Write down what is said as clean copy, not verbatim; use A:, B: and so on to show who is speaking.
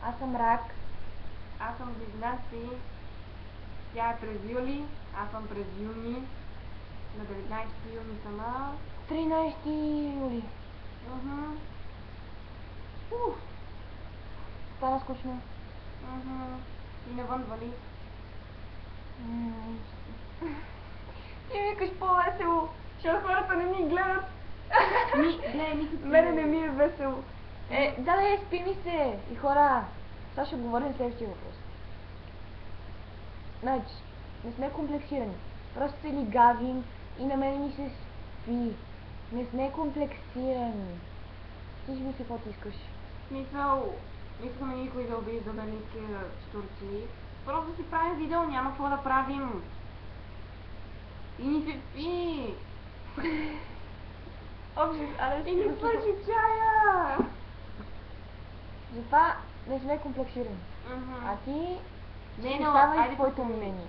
A: Аз съм рак.
B: Аз съм близнаци. Тя е през юли, аз съм през юни. На 19 юни сама.
A: 13 юли. Стана скучно.
B: И навън вали.
A: Ти викаш по-весело, защото хората не ми гледат. Мене не ми е весело. Дале, спи ми се. И хора, сега ще говорим следващия въпрос. Значи, не сме комплексирани. Просто се лигавим и на мене ми се спи. Не сме комплексирани. Ти ще ми се каквото искаш.
B: Смисъл, искаме никой да обижда берлинския турци. Просто си правим видео, няма какво да правим. И ни се спи. И ни свърши чая.
A: Затова не сме комплексирани. А ти
B: Не,
A: оставай своето мнение.